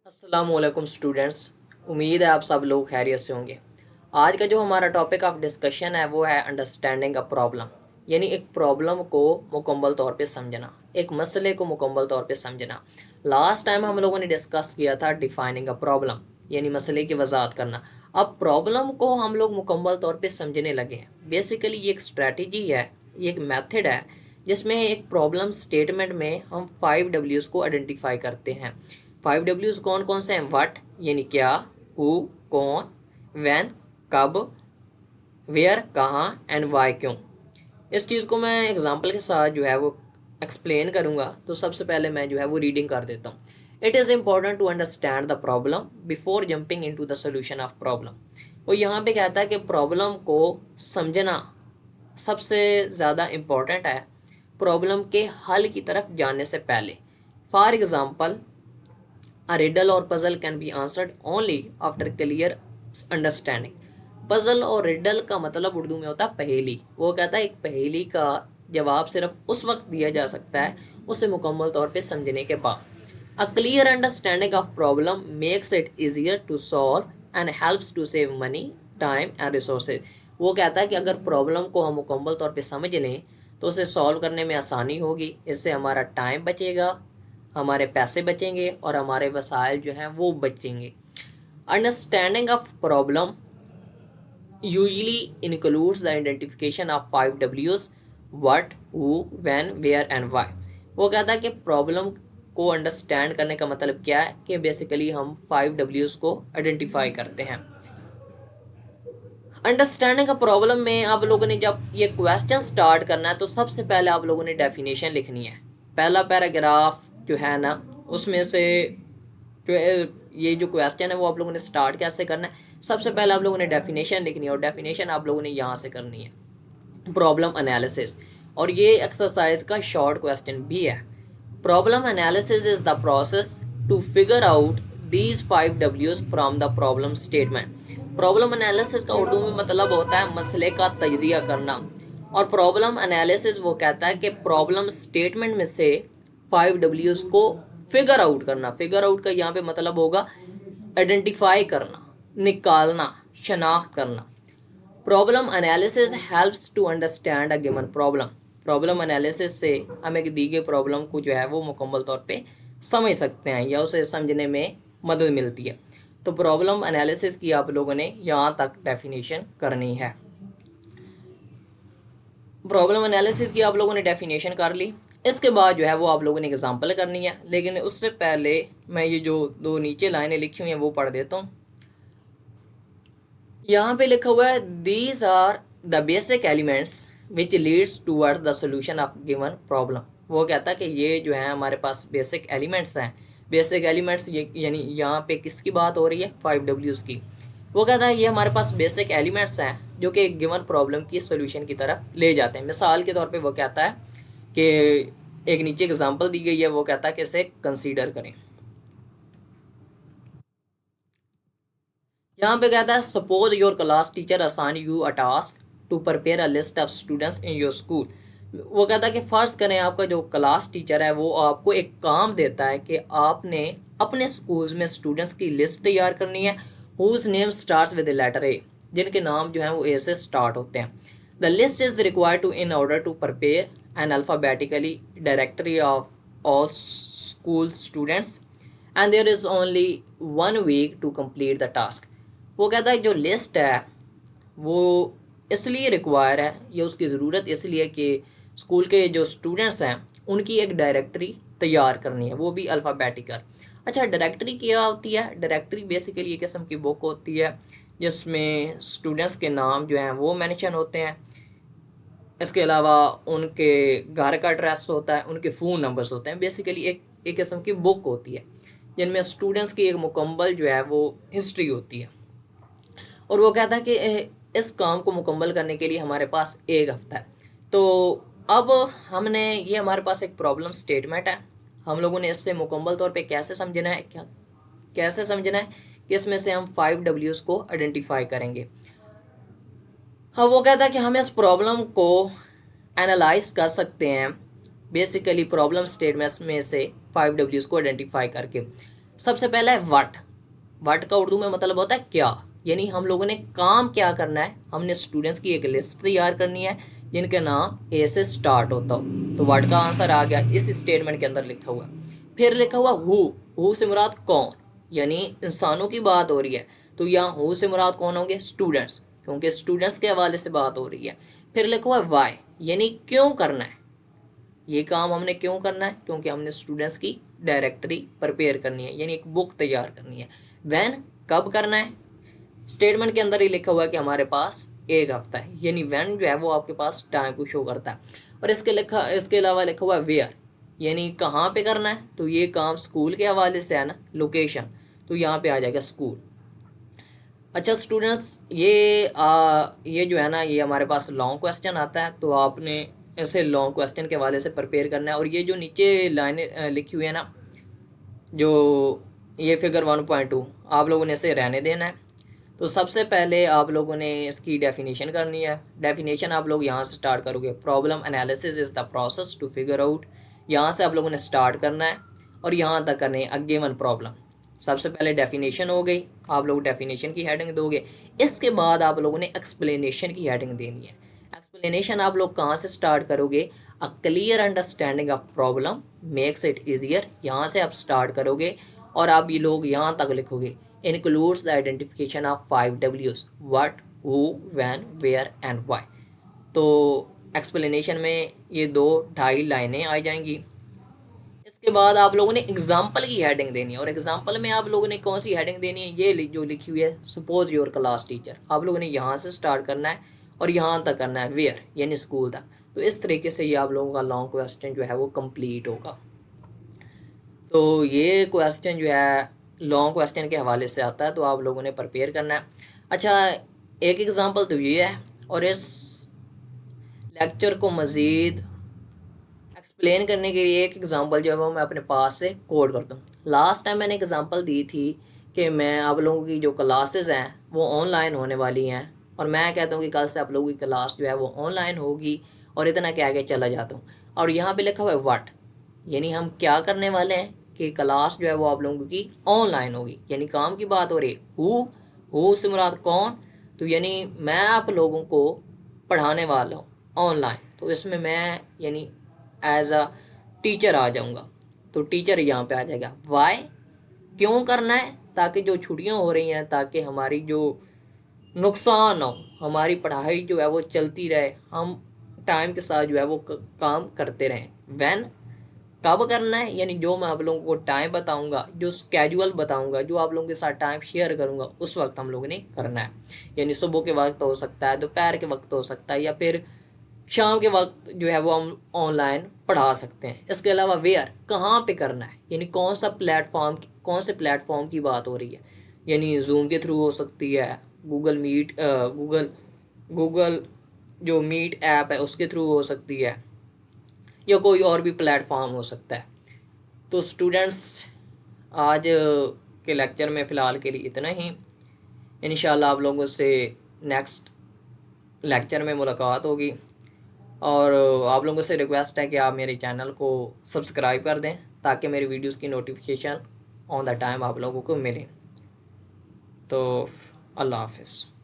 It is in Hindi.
अस्सलामुअलैकुम स्टूडेंट्स। उम्मीद है आप सब लोग खैरियत से होंगे। आज का जो हमारा टॉपिक ऑफ डिस्कशन है वो है अंडरस्टैंडिंग अ प्रॉब्लम, यानी एक प्रॉब्लम को मुकम्मल तौर पे समझना, एक मसले को मुकम्मल तौर पे समझना। लास्ट टाइम हम लोगों ने डिस्कस किया था डिफाइनिंग अ प्रॉब्लम, यानी मसले की वजाहत करना। अब प्रॉब्लम को हम लोग मुकम्मल तौर पे समझने लगे हैं। बेसिकली ये एक स्ट्रैटेजी है, ये एक मेथड है जिसमें एक प्रॉब्लम स्टेटमेंट में हम 5 W's को आइडेंटिफाई करते हैं। 5 W's कौन कौन से हैं? व्हाट यानी क्या, हु कौन, व्हेन कब, वेयर कहाँ, एंड वाई क्यों। इस चीज़ को मैं एग्जांपल के साथ जो है वो एक्सप्लेन करूँगा। तो सबसे पहले मैं जो है वो रीडिंग कर देता हूँ। It is important to understand the problem before jumping into the solution of problem. वो यहाँ पे कहता है कि प्रॉब्लम को समझना सबसे ज़्यादा इम्पॉर्टेंट है प्रॉब्लम के हल की तरफ जाने से पहले। For example, A riddle or puzzle can be answered only after clear understanding। Puzzle और रिडल का मतलब उर्दू में होता है पहेली। वो कहता है एक पहेली का जवाब सिर्फ उस वक्त दिया जा सकता है उसे मुकम्मल तौर पे समझने के बाद। A clear understanding of problem makes it easier to solve and helps to save money, time and resources. वो कहता है कि अगर प्रॉब्लम को हम मुकम्मल तौर पे समझ लें तो उसे सॉल्व करने में आसानी होगी, इससे हमारा टाइम बचेगा, हमारे पैसे बचेंगे और हमारे वसाइल जो हैं वो बचेंगे। Understanding of problem usually includes the identification of 5 W's: what, who, when, where and why. वो कहता है कि प्रॉब्लम को अंडरस्टैंड करने का मतलब क्या है कि बेसिकली हम 5 W's को आइडेंटिफाई करते हैं। अंडरस्टैंडिंग का प्रॉब्लम में आप लोगों ने जब ये क्वेश्चन स्टार्ट करना है तो सबसे पहले आप लोगों ने डेफिनेशन लिखनी है। पहला पैराग्राफ जो है ना उसमें से जो है ये जो क्वेश्चन है वो आप लोगों ने स्टार्ट कैसे करना है, सबसे पहले आप लोगों ने डेफिनेशन लिखनी है और डेफिनेशन आप लोगों ने यहाँ से करनी है प्रॉब्लम एनालिसिस। और ये एक्सरसाइज का शॉर्ट क्वेश्चन भी है। Problem analysis is the process to figure out these 5 W's from the problem statement. Problem analysis का उर्दू में मतलब होता है मसले का तजिया करना। और प्रॉब्लम एनालिसिस वो कहता है कि प्रॉब्लम स्टेटमेंट में से 5 W's को फिगर आउट करना। फिगर आउट का यहाँ पे मतलब होगा आइडेंटिफाई करना, निकालना, शनाख्त करना। Problem analysis helps to understand a given problem. Problem analysis से हम एक दी गई प्रॉब्लम को जो है वो मुकम्मल तौर पे समझ सकते हैं या उसे समझने में मदद मिलती है। तो प्रॉब्लम एनालिसिस की आप लोगों ने यहाँ तक डेफिनेशन करनी है। प्रॉब्लम एनालिसिस की आप लोगों ने डेफिनेशन कर ली। इसके बाद जो है वो आप लोगों ने एग्जांपल करनी है, लेकिन उससे पहले मैं ये जो दो नीचे लाइनें लिखी हुई हैं वो पढ़ देता हूँ। यहाँ पे लिखा हुआ है these are the basic elements which leads towards the solution of given problem. वो कहता है कि ये जो है हमारे पास बेसिक एलिमेंट्स हैं। बेसिक एलिमेंट्स यानी यहाँ पे किसकी बात हो रही है? 5 W's की। वो कहता है ये हमारे पास बेसिक एलिमेंट्स हैं जो कि एक गिवन प्रॉब्लम की सोल्यूशन की तरफ ले जाते हैं। मिसाल के तौर पे वो कहता है कि एक नीचे एग्जांपल दी गई है, वो कहता है कि इसे कंसीडर करें। यहाँ पे कहता है suppose your class teacher assign you a task to prepare a list of students in your school. वो कहता है कि फर्ज करें आपका जो क्लास टीचर है वो आपको एक काम देता है कि आपने अपने स्कूल्स में स्टूडेंट्स की लिस्ट तैयार करनी है whose name starts with letter A, जिनके नाम जो हैं वो ए से स्टार्ट होते हैं। The list is required to in order to prepare an alphabetically directory of all school students and there is only 1 week to complete the task. वो कहता है जो लिस्ट है वो इसलिए रिक्वायर है या उसकी ज़रूरत इसलिए कि स्कूल के जो स्टूडेंट्स हैं उनकी एक डायरेक्टरी तैयार करनी है, वो भी अल्फ़ाबेटिकल। अच्छा, डायरेक्टरी क्या होती है? डायरेक्टरी बेसिकली एक किस्म की बुक होती है जिसमें स्टूडेंट्स के नाम जो हैं वो मेंशन होते हैं। इसके अलावा उनके घर का एड्रेस होता है, उनके फ़ोन नंबर्स होते हैं। बेसिकली एक किस्म की बुक होती है जिनमें स्टूडेंट्स की एक मुकम्मल जो है वो हिस्ट्री होती है। और वो कहता है कि इस काम को मुकम्मल करने के लिए हमारे पास 1 हफ्ता है। तो अब हमने ये हमारे पास एक प्रॉब्लम स्टेटमेंट है, हम लोगों ने इससे मुकम्मल तौर पे कैसे समझना है, क्या कैसे समझना है कि इसमें से हम 5 W's को आइडेंटिफाई करेंगे। हाँ, वो कहता है कि हम इस प्रॉब्लम को एनालाइज कर सकते हैं बेसिकली प्रॉब्लम स्टेटमेंट्स में से 5 W's को आइडेंटिफाई करके। सबसे पहला है व्हाट। व्हाट का उर्दू में मतलब होता है क्या, यानी हम लोगों ने काम क्या करना है। हमने स्टूडेंट्स की एक लिस्ट तैयार करनी है जिनके नाम ए से स्टार्ट होता हो, तो व्हाट का आंसर आ गया इस स्टेटमेंट के अंदर लिखा हुआ। फिर लिखा हुआ हु से मुराद कौन, यानी इंसानों की बात हो रही है, तो यहाँ हु से मुराद कौन होंगे, स्टूडेंट्स, क्योंकि स्टूडेंट्स के हवाले से बात हो रही है। फिर लिखा हुआ वाई, यानी क्यों करना है, ये काम हमने क्यों करना है, क्योंकि हमने स्टूडेंट्स की डायरेक्टरी प्रिपेयर करनी है, यानी एक बुक तैयार करनी है। व्हेन, कब करना है, स्टेटमेंट के अंदर ही लिखा हुआ है कि हमारे पास एक हफ्ता है, यानी व्हेन जो है वो आपके पास टाइम को शो करता है। और इसके अलावा लिखा हुआ है वेयर, यानी कहाँ पे करना है, तो ये काम स्कूल के हवाले से है ना, लोकेशन, तो यहाँ पे आ जाएगा स्कूल। अच्छा स्टूडेंट्स, ये जो है ना, ये हमारे पास लॉन्ग क्वेश्चन आता है, तो आपने ऐसे लॉन्ग क्वेश्चन के हवाले से प्रिपेयर करना है। और ये जो नीचे लाइनें लिखी हुई है ना, जो ये फिगर 1.2, आप लोगों ने इसे रहने देना है। तो सबसे पहले आप लोगों ने इसकी डेफिनेशन करनी है। डेफिनेशन आप लोग यहाँ से स्टार्ट करोगे, problem analysis is the process to figure out, यहाँ से आप लोगों ने स्टार्ट करना है और यहाँ तक करनी है अ गिवन प्रॉब्लम। सबसे पहले डेफिनेशन हो गई, आप लोग डेफिनेशन की हेडिंग दोगे। इसके बाद आप लोगों ने एक्सप्लेनेशन की हेडिंग देनी है। एक्सप्लेनेशन आप लोग कहाँ से स्टार्ट करोगे, अ clear understanding of problem makes it easier, यहाँ से आप स्टार्ट करोगे और आप ये लोग यहाँ तक लिखोगे। includes the identification of 5 W's, what, who, when, where and why। तो एक्सप्लेनेशन में ये 2-2.5 लाइनें आ जाएंगी। इसके बाद आप लोगों ने एग्जाम्पल की हेडिंग देनी है, और एग्जाम्पल में आप लोगों ने कौन सी हेडिंग देनी है, ये जो लिखी हुई है, सपोज योर क्लास टीचर। आप लोगों ने यहाँ से स्टार्ट करना है और यहाँ तक करना है वेयर, यानी स्कूल तक। तो इस तरीके से ये आप लोगों का लॉन्ग क्वेश्चन जो है वो कंप्लीट होगा। तो ये क्वेश्चन जो है लॉन्ग क्वेश्चन के हवाले से आता है, तो आप लोगों ने प्रिपेयर करना है। अच्छा एक एग्ज़ाम्पल तो ये है, और इस लेक्चर को मज़ीद एक्सप्लेन करने के लिए एक एग्ज़ाम्पल जो है वो मैं अपने पास से कोड करता हूँ। लास्ट टाइम मैंने एग्ज़ाम्पल दी थी कि मैं आप लोगों की जो क्लासेस हैं वो ऑनलाइन होने वाली हैं, और मैं कहता हूँ कि कल से आप लोगों की क्लास जो है वो ऑनलाइन होगी, और इतना कह के चला जाता हूँ। और यहाँ पे लिखा हुआ है व्हाट, यानी हम क्या करने वाले हैं कि क्लास जो है वो आप लोगों की ऑनलाइन होगी, यानी काम की बात हो रही है। हु से मुराद कौन, तो यानी मैं आप लोगों को पढ़ाने वाला हूँ ऑनलाइन, तो इसमें मैं यानी एज अ टीचर आ जाऊँगा, तो टीचर यहाँ पे आ जाएगा। वाई, क्यों करना है, ताकि जो छुट्टियाँ हो रही हैं ताकि हमारी जो नुकसान हो, हमारी पढ़ाई जो है वो चलती रहे, हम टाइम के साथ जो है वो काम करते रहें। व्हेन, कब करना है, यानी जो मैं आप लोगों को टाइम बताऊंगा, जो स्केड्यूल बताऊंगा, जो आप लोगों के साथ टाइम शेयर करूंगा, उस वक्त हम लोगों ने करना है। यानी सुबह के वक्त हो सकता है, दोपहर के वक्त हो सकता है, या फिर शाम के वक्त जो है वो हम ऑनलाइन पढ़ा सकते हैं। इसके अलावा वेयर, कहाँ पे करना है, यानी कौन सा प्लेटफॉर्म, कौन से प्लेटफॉर्म की बात हो रही है, यानी जूम के थ्रू हो सकती है, गूगल मीट, गूगल जो मीट ऐप है उसके थ्रू हो सकती है, या कोई और भी प्लेटफॉर्म हो सकता है। तो स्टूडेंट्स, आज के लेक्चर में फ़िलहाल के लिए इतना ही। इंशाल्लाह आप लोगों से नेक्स्ट लेक्चर में मुलाकात होगी, और आप लोगों से रिक्वेस्ट है कि आप मेरे चैनल को सब्सक्राइब कर दें ताकि मेरी वीडियोस की नोटिफिकेशन ऑन द टाइम आप लोगों को मिले। तो अल्लाह हाफिज़।